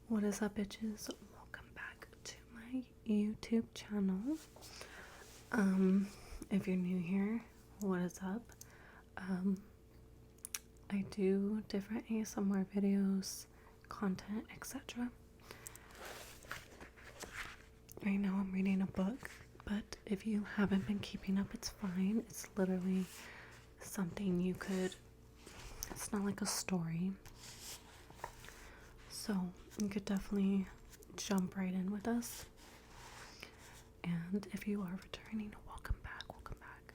What is up, bitches? Welcome back to my YouTube channel. If you're new here, what is up? I do different ASMR videos, content, etc. Right now I'm reading a book, but if you haven't been keeping up, it's fine. It's literally something you could, it's not like a story. So you could definitely jump right in with us. And if you are returning, welcome back, welcome back.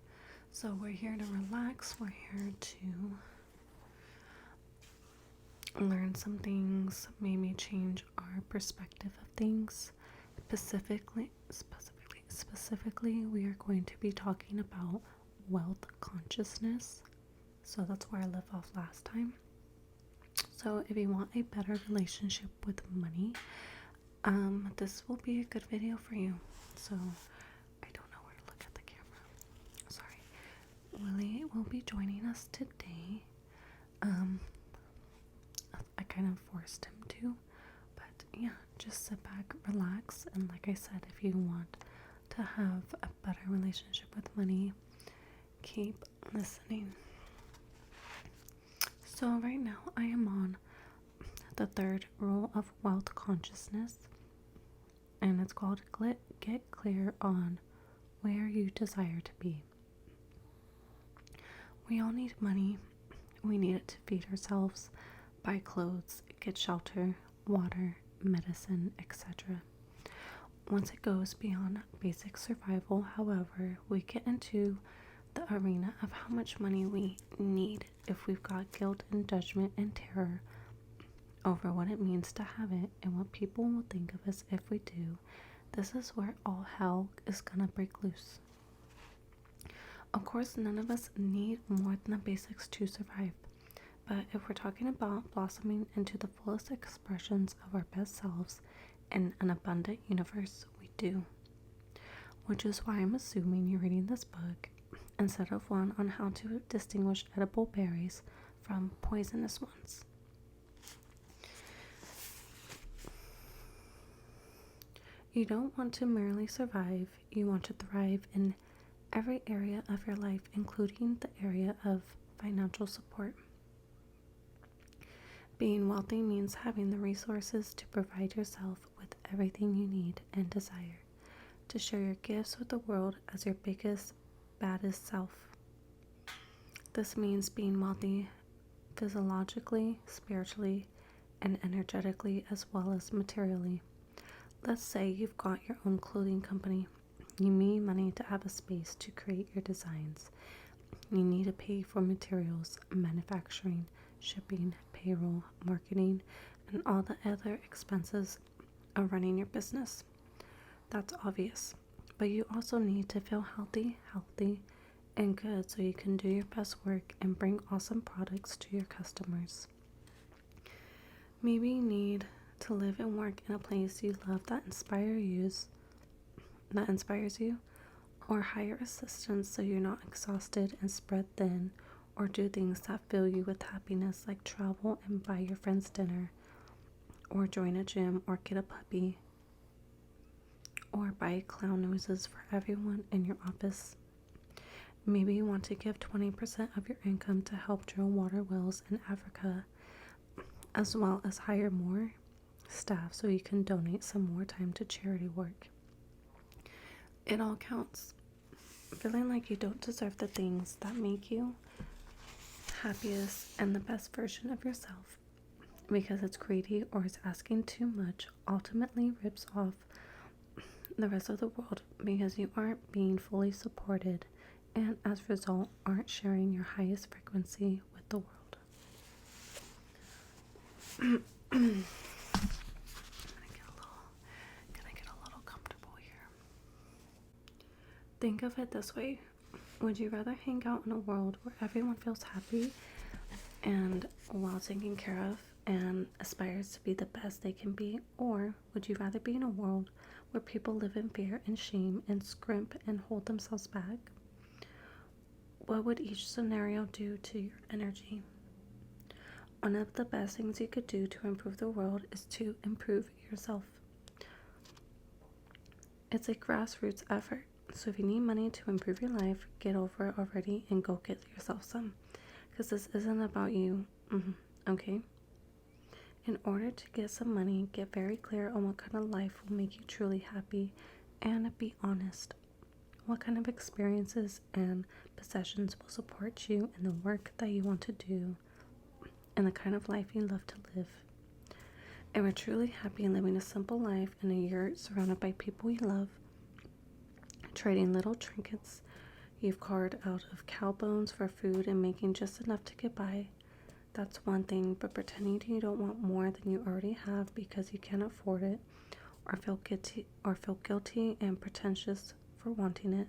So we're here to relax, we're here to learn some things, maybe change our perspective of things. Specifically, we are going to be talking about wealth consciousness. So that's where I left off last time. So if you want a better relationship with money, this will be a good video for you. So I don't know where to look at the camera. Sorry. Willie will be joining us today. I kind of forced him to, but yeah, just sit back, relax, and like I said, if you want to have a better relationship with money, keep listening. So right now I am on the third rule of wealth consciousness, and it's called get clear on where you desire to be. We all need money. We need it to feed ourselves, buy clothes, get shelter, water, medicine, etc. Once it goes beyond basic survival, however, we get into the arena of how much money we need if we've got guilt and judgment and terror over what it means to have it and what people will think of us if we do. This is where all hell is gonna break loose. Of course, none of us need more than the basics to survive, but if we're talking about blossoming into the fullest expressions of our best selves in an abundant universe, we do. Which is why I'm assuming you're reading this book instead of one on how to distinguish edible berries from poisonous ones. You don't want to merely survive, you want to thrive in every area of your life, including the area of financial support. Being wealthy means having the resources to provide yourself with everything you need and desire, to share your gifts with the world as your biggest, baddest self. This means being wealthy physiologically, spiritually, and energetically, as well as materially. Let's say you've got your own clothing company. You need money to have a space to create your designs. You need to pay for materials, manufacturing, shipping, payroll, marketing, and all the other expenses of running your business. That's obvious. But you also need to feel healthy, and good so you can do your best work and bring awesome products to your customers. Maybe you need to live and work in a place you love that inspires you, or hire assistants so you're not exhausted and spread thin, or do things that fill you with happiness like travel and buy your friends dinner, or join a gym, or get a puppy, or buy clown noses for everyone in your office. Maybe you want to give 20% of your income to help drill water wells in Africa, as well as hire more staff so you can donate some more time to charity work. It all counts. Feeling like you don't deserve the things that make you happiest and the best version of yourself because it's greedy or is asking too much ultimately rips off the rest of the world because you aren't being fully supported and as a result aren't sharing your highest frequency with the world. I'm gonna get a little comfortable here. Think of it this way. Would you rather hang out in a world where everyone feels happy and well taken care of and aspires to be the best they can be, or would you rather be in a world where people live in fear and shame and scrimp and hold themselves back? What would each scenario do to your energy? One of the best things you could do to improve the world is to improve yourself. It's a grassroots effort. So if you need money to improve your life, get over it already and go get yourself some. Because this isn't about you. Okay? In order to get some money, get very clear on what kind of life will make you truly happy and be honest. What kind of experiences and possessions will support you in the work that you want to do and the kind of life you love to live. And we're truly happy living a simple life in a yurt surrounded by people we love, trading little trinkets you've carved out of cow bones for food and making just enough to get by. That's one thing, but pretending you don't want more than you already have because you can't afford it, or feel guilty and pretentious for wanting it,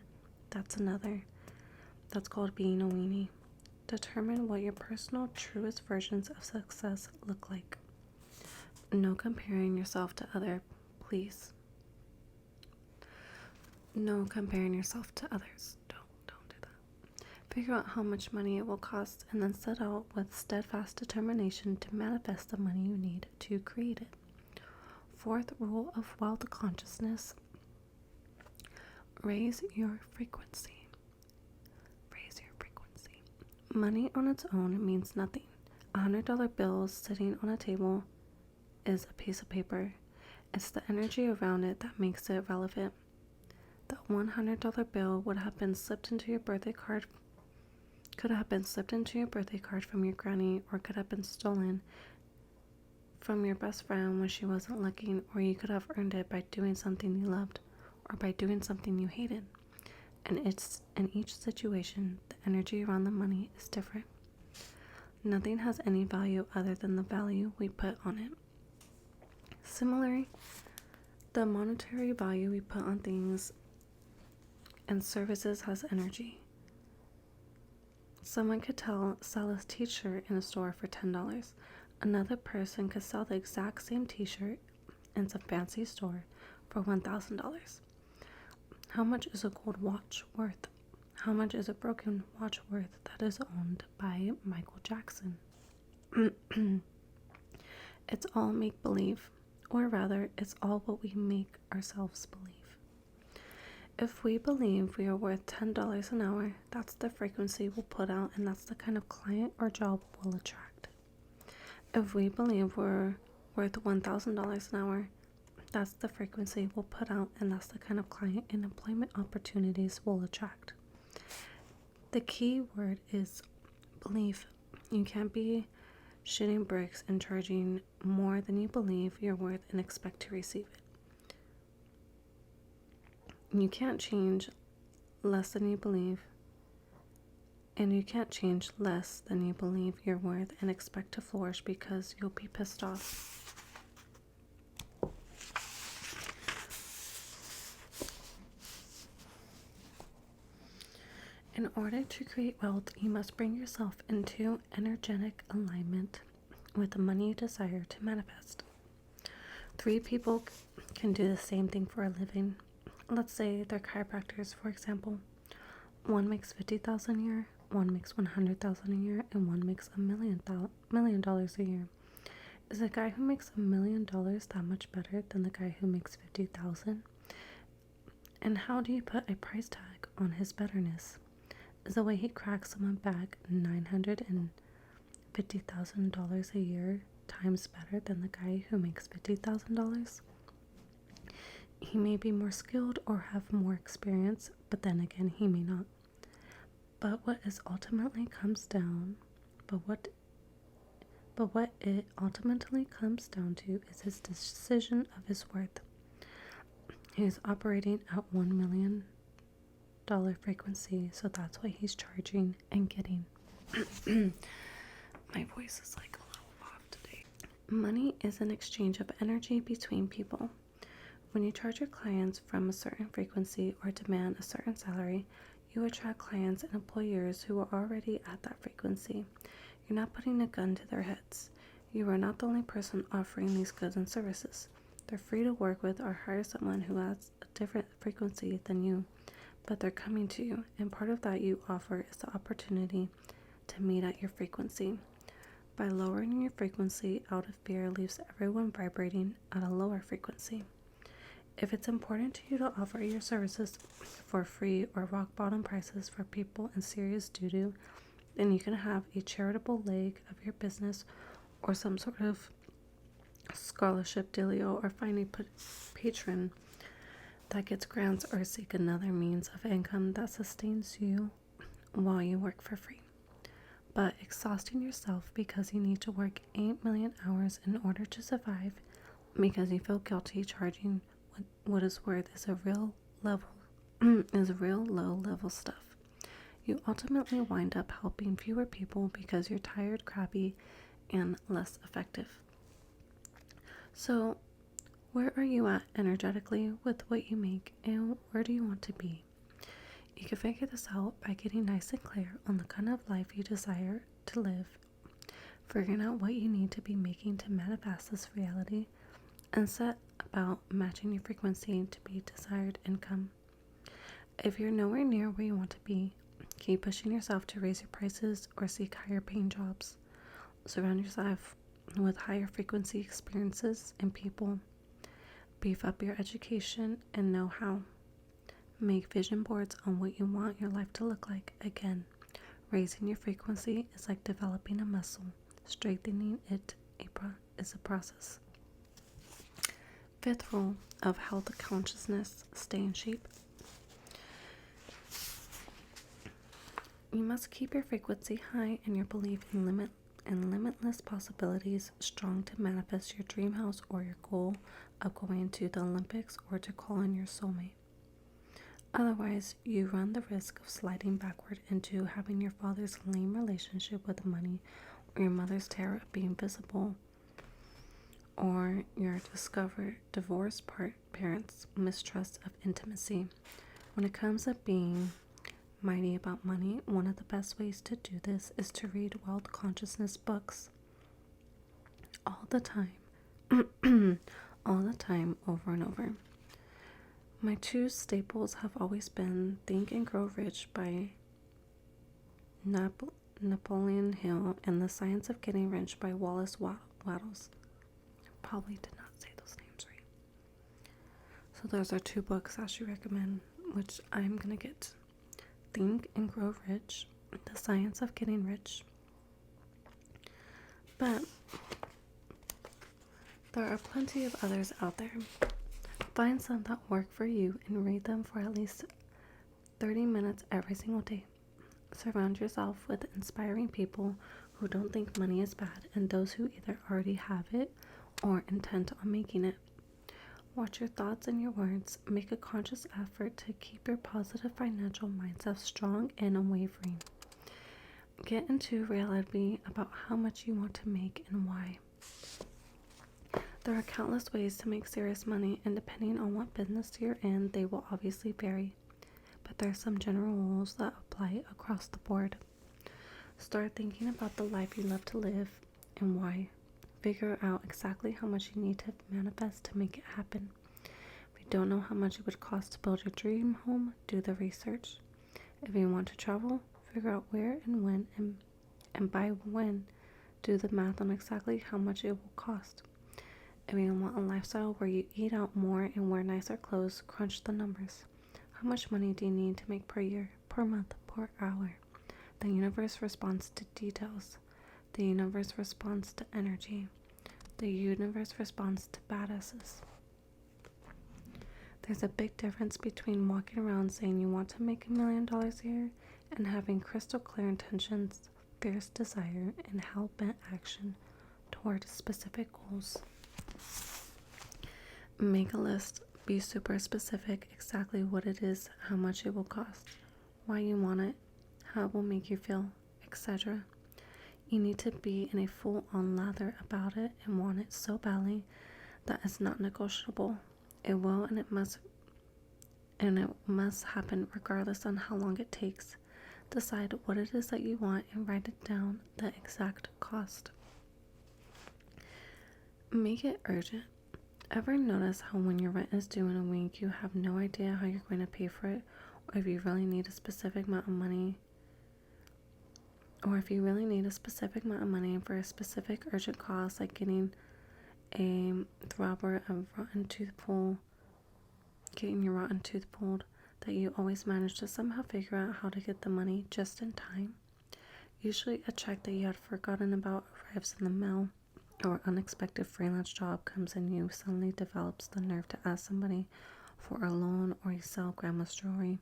that's another. That's called being a weenie. Determine what your personal truest versions of success look like. No comparing yourself to others, please. No comparing yourself to others. Don't do that. Figure out how much money it will cost and then set out with steadfast determination to manifest the money you need to create it. Fourth rule of wealth consciousness: raise your frequency. Raise your frequency. Money on its own means nothing. $100 bill sitting on a table is a piece of paper. It's the energy around it that makes it relevant. The $100 bill would have been slipped into your birthday card, could have been slipped into your birthday card from your granny, or could have been stolen from your best friend when she wasn't looking, or you could have earned it by doing something you loved or by doing something you hated. And it's in each situation, the energy around the money is different. Nothing has any value other than the value we put on it. Similarly, the monetary value we put on things and services has energy. Someone could sell a t-shirt in a store for $10. Another person could sell the exact same t-shirt in some fancy store for $1,000. How much is a gold watch worth? How much is a broken watch worth that is owned by Michael Jackson? It's all make-believe, or rather, it's all what we make ourselves believe. If we believe we are worth $10 an hour, that's the frequency we'll put out, and that's the kind of client or job we'll attract. If we believe we're worth $1,000 an hour, that's the frequency we'll put out, and that's the kind of client and employment opportunities we'll attract. The key word is belief. You can't be shitting bricks and charging more than you believe you're worth and expect to receive it. You can't change less than you believe, and you can't change less than you believe you're worth and expect to flourish because you'll be pissed off. In order to create wealth, you must bring yourself into energetic alignment with the money you desire to manifest. 3 people can do the same thing for a living. Let's say they're chiropractors, for example. One makes $50,000 a year, one makes $100,000 a year, and one makes $1 million a year. Is the guy who makes $1 million that much better than the guy who makes $50,000? And how do you put a price tag on his betterness? Is the way he cracks someone back $950,000 a year times better than the guy who makes $50,000? He may be more skilled or have more experience, but then again, he may not. But what it ultimately comes down to is his decision of his worth. He's operating at $1 million frequency, so that's what he's charging and getting. My voice is like a little off today. Money is an exchange of energy between people. When you charge your clients from a certain frequency or demand a certain salary, you attract clients and employers who are already at that frequency. You're not putting a gun to their heads. You are not the only person offering these goods and services. They're free to work with or hire someone who has a different frequency than you, but they're coming to you, and part of that you offer is the opportunity to meet at your frequency. By lowering your frequency out of fear leaves everyone vibrating at a lower frequency. If it's important to you to offer your services for free or rock bottom prices for people in serious doo-doo, then you can have a charitable leg of your business or some sort of scholarship dealio, or find a patron that gets grants, or seek another means of income that sustains you while you work for free. But exhausting yourself because you need to work 8 million hours in order to survive because you feel guilty charging what is worth is a real low level stuff. You ultimately wind up helping fewer people because you're tired, crappy, and less effective. So, where are you at energetically with what you make, and where do you want to be? You can figure this out by getting nice and clear on the kind of life you desire to live, figuring out what you need to be making to manifest this reality, and set about matching your frequency to be desired income. If you're nowhere near where you want to be, keep pushing yourself to raise your prices or seek higher paying jobs. Surround yourself with higher frequency experiences and people. Beef up your education and know-how. Make vision boards on what you want your life to look like. Again, raising your frequency is like developing a muscle. Strengthening it is a process. Fifth rule of health consciousness: stay in shape. You must keep your frequency high and your belief in limitless possibilities strong to manifest your dream house or your goal of going to the Olympics or to call in your soulmate. Otherwise, you run the risk of sliding backward into having your father's lame relationship with money, or your mother's terror of being visible, or your divorced parents' mistrust of intimacy. When it comes to being mighty about money, one of the best ways to do this is to read wealth consciousness books all the time, over and over. My two staples have always been Think and Grow Rich by Napoleon Hill and The Science of Getting Rich by Wallace Wattles. Probably did not say those names right. So those are two books I should recommend, which I'm going to get. Think and Grow Rich, The Science of Getting Rich. But there are plenty of others out there. Find some that work for you and read them for at least 30 minutes every single day. Surround yourself with inspiring people who don't think money is bad and those who either already have it or intend on making it. Watch your thoughts and your words. Make a conscious effort to keep your positive financial mindset strong and unwavering. Get into reality about how much you want to make and why. There are countless ways to make serious money, and depending on what business you're in, they will obviously vary. But there are some general rules that apply across the board. Start thinking about the life you love to live and why. Figure out exactly how much you need to manifest to make it happen. If you don't know how much it would cost to build your dream home, do the research. If you want to travel, figure out where and when, and by when, do the math on exactly how much it will cost. If you want a lifestyle where you eat out more and wear nicer clothes, crunch the numbers. How much money do you need to make per year, per month, per hour? The universe responds to details. The universe responds to energy. The universe responds to badasses. There's a big difference between walking around saying you want to make $1 million a year and having crystal clear intentions, fierce desire, and hell-bent action toward specific goals. Make a list. Be super specific exactly what it is, how much it will cost, why you want it, how it will make you feel, etc. You need to be in a full-on lather about it and want it so badly that it's not negotiable. It will and it must happen regardless on how long it takes. Decide what it is that you want and write it down, the exact cost. Make it urgent. Ever notice how when your rent is due in a week, you have no idea how you're going to pay for it, or if you really need a specific amount of money, Or if you really need a specific amount of money for a specific urgent cause, like getting a throbber of rotten tooth pull, getting your rotten tooth pulled, that you always manage to somehow figure out how to get the money just in time. Usually a check that you had forgotten about arrives in the mail, or unexpected freelance job comes and you suddenly develops the nerve to ask somebody for a loan, or you sell grandma's jewelry,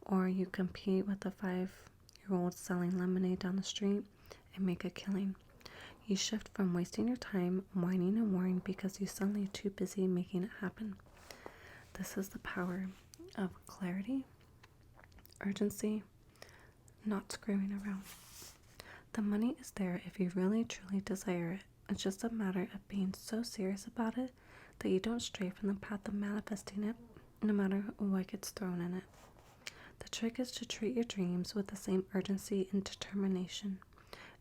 or you compete with a 5-year-old selling lemonade down the street and make a killing. You shift from wasting your time whining and worrying because you're suddenly too busy making it happen. This is the power of clarity, urgency, not screwing around. The money is there if you really truly desire it. It's just a matter of being so serious about it that you don't stray from the path of manifesting it, no matter what gets thrown in it. The trick is to treat your dreams with the same urgency and determination.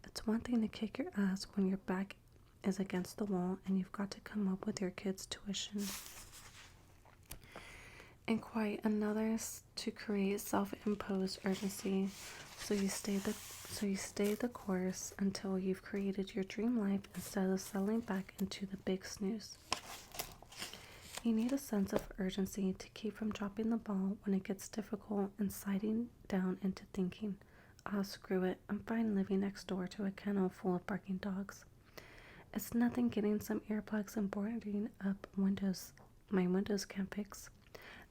It's one thing to kick your ass when your back is against the wall and you've got to come up with your kids' tuition. And quite another is to create self-imposed urgency so you stay the course until you've created your dream life instead of settling back into the big snooze. You need a sense of urgency to keep from dropping the ball when it gets difficult and sliding down into thinking, "Oh, screw it, I'm fine living next door to a kennel full of barking dogs." It's nothing getting some earplugs and boarding up my windows can't fix.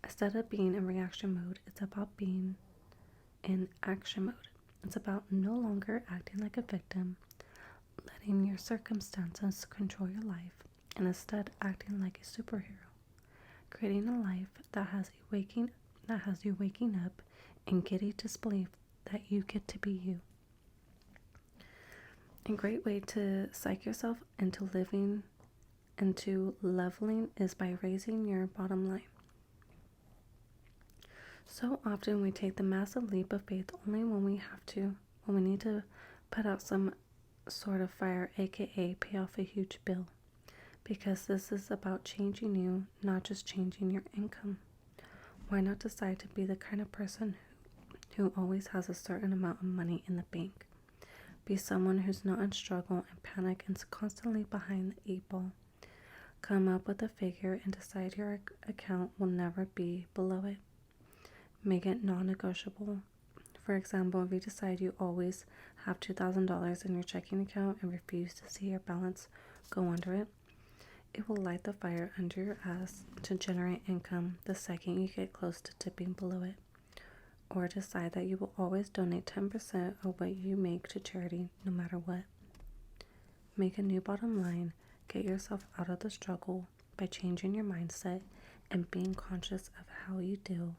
Instead of being in reaction mode, it's about being in action mode. It's about no longer acting like a victim, letting your circumstances control your life, and instead acting like a superhero. Creating a life that has you waking up in giddy disbelief that you get to be you. A great way to psych yourself into leveling is by raising your bottom line. So often we take the massive leap of faith only when we need to put out some sort of fire, aka pay off a huge bill. Because this is about changing you, not just changing your income. Why not decide to be the kind of person who always has a certain amount of money in the bank? Be someone who's not in struggle and panic and is constantly behind the 8 ball. Come up with a figure and decide your account will never be below it. Make it non-negotiable. For example, if you decide you always have $2,000 in your checking account and refuse to see your balance go under it, it will light the fire under your ass to generate income the second you get close to tipping below it. Or decide that you will always donate 10% of what you make to charity no matter what. Make a new bottom line. Get yourself out of the struggle by changing your mindset and being conscious of how you deal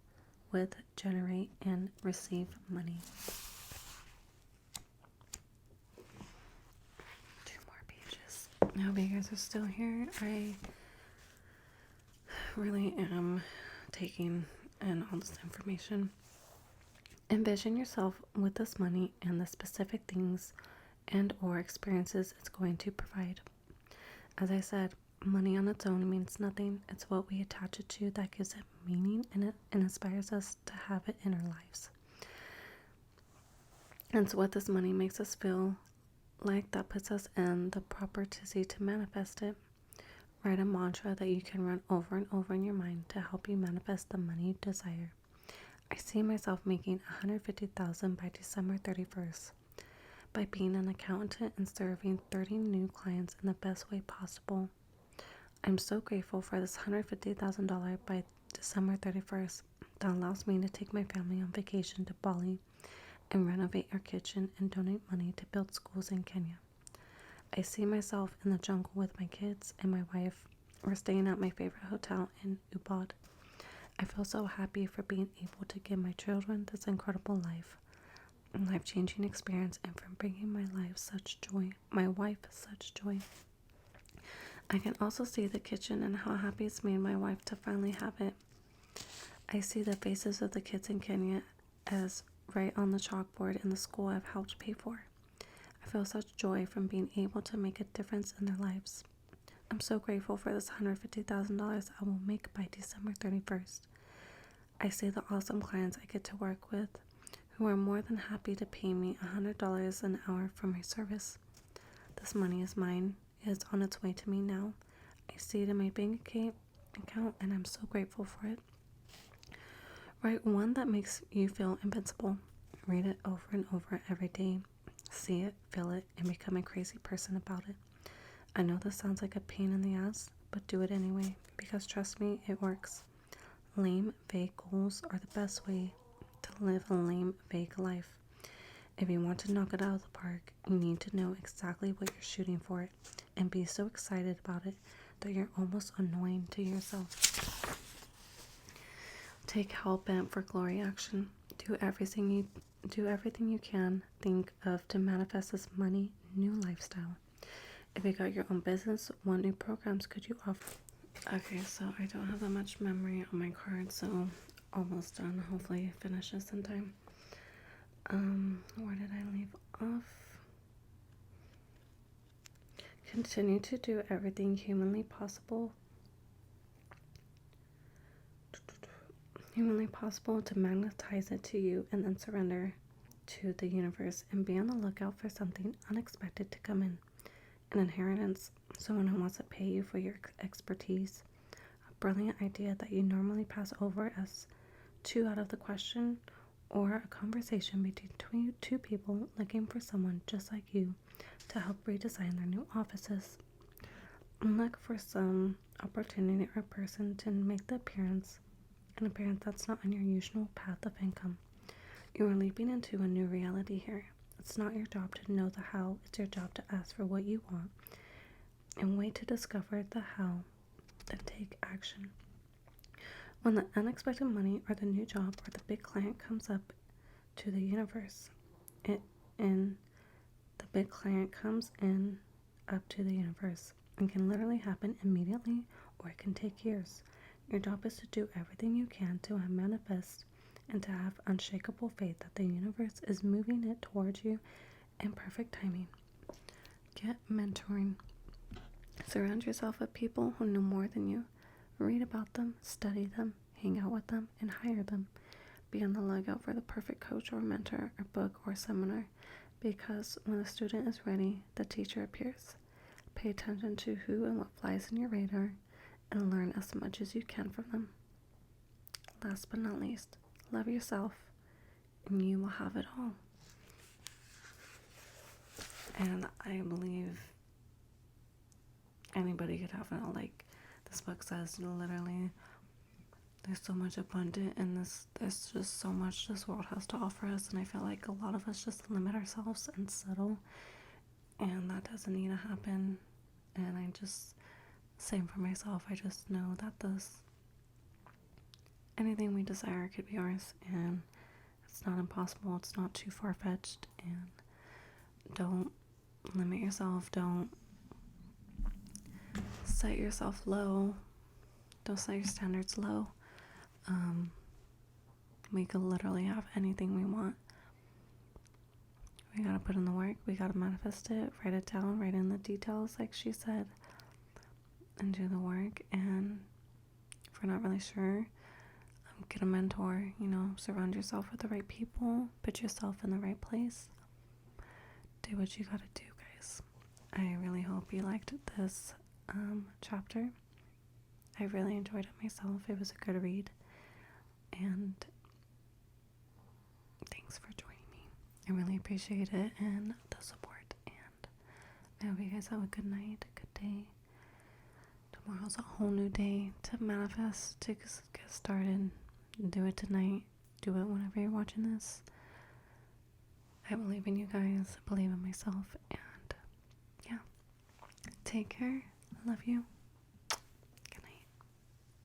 with, generate, and receive money. 2 more pages. I hope you guys are still here. I really am taking in all this information. Envision yourself with this money and the specific things and or experiences it's going to provide. As I said, money on its own means nothing. It's what we attach it to that gives it meaning, and it inspires us to have it in our lives. And it's what this money makes us feel like that puts us in the proper tizzy to manifest it. Write a mantra that you can run over and over in your mind to help you manifest the money you desire. I see myself making $150,000 by December 31st by being an accountant and serving 30 new clients in the best way possible. I'm so grateful for this $150,000 by December 31st that allows me to take my family on vacation to Bali and renovate our kitchen and donate money to build schools in Kenya. I see myself in the jungle with my kids and my wife. We're staying at my favorite hotel in Ubud. I feel so happy for being able to give my children this incredible life-changing experience, and for bringing my wife such joy. I can also see the kitchen and how happy it's made my wife to finally have it. I see the faces of the kids in Kenya as right on the chalkboard in the school I've helped pay for. I feel such joy from being able to make a difference in their lives. I'm so grateful for this $150,000 I will make by December 31st. I see the awesome clients I get to work with who are more than happy to pay me $100 an hour for my service. This money is mine. It is on its way to me now. I see it in my bank account, and I'm so grateful for it. Write one that makes you feel invincible. Read it over and over every day. See it, feel it, and become a crazy person about it. I know this sounds like a pain in the ass, but do it anyway, because trust me, it works. Lame, vague goals are the best way to live a lame, vague life. If you want to knock it out of the park, you need to know exactly what you're shooting for it and be so excited about it that you're almost annoying to yourself. Take hell bent for glory action. Do everything you can think of to manifest this money, new lifestyle. If you got your own business, what new programs could you offer? Okay, so I don't have that much memory on my card, so almost done. Hopefully finish this in time. Where did I leave off? Continue to do everything humanly possible to magnetize it to you, and then surrender to the universe and be on the lookout for something unexpected to come in. An inheritance, someone who wants to pay you for your expertise, a brilliant idea that you normally pass over as too out of the question, or a conversation between two people looking for someone just like you to help redesign their new offices. Look for some opportunity or person to make an appearance that's not on your usual path of income. You are leaping into a new reality here. It's not your job to know the how, it's your job to ask for what you want and wait to discover the how and take action. When the unexpected money or the new job or the big client comes up to the universe, up to the universe, and can literally happen immediately, or it can take years. Your job is to do everything you can to manifest and to have unshakable faith that the universe is moving it towards you in perfect timing. Get mentoring. Surround yourself with people who know more than you. Read about them, study them, hang out with them, and hire them. Be on the lookout for the perfect coach or mentor or book or seminar, because when the student is ready, the teacher appears. Pay attention to who and what flies in your radar and learn as much as you can from them. Last but not least, love yourself and you will have it all. And I believe anybody could have it all. Like this book says, literally, there's so much abundant in this. There's just so much this world has to offer us, and I feel like a lot of us just limit ourselves and settle, and that doesn't need to happen. And I just, same for myself, I just know that anything we desire could be ours, and it's not impossible, it's not too far-fetched, and don't limit yourself, don't set yourself low, don't set your standards low. We could literally have anything we want. We gotta put in the work, we gotta manifest it, write it down, write in the details like she said, and do the work. And if we're not really sure, get a mentor, surround yourself with the right people, put yourself in the right place, do what you gotta do, guys. I really hope you liked this chapter. I really enjoyed it myself. It was a good read, and thanks for joining me. I really appreciate it and the support, and I hope you guys have a good night, a good day. Tomorrow's a whole new day to manifest, to get started. Do it tonight, do it whenever you're watching this. I believe in you guys, I believe in myself, and yeah, take care. I love you.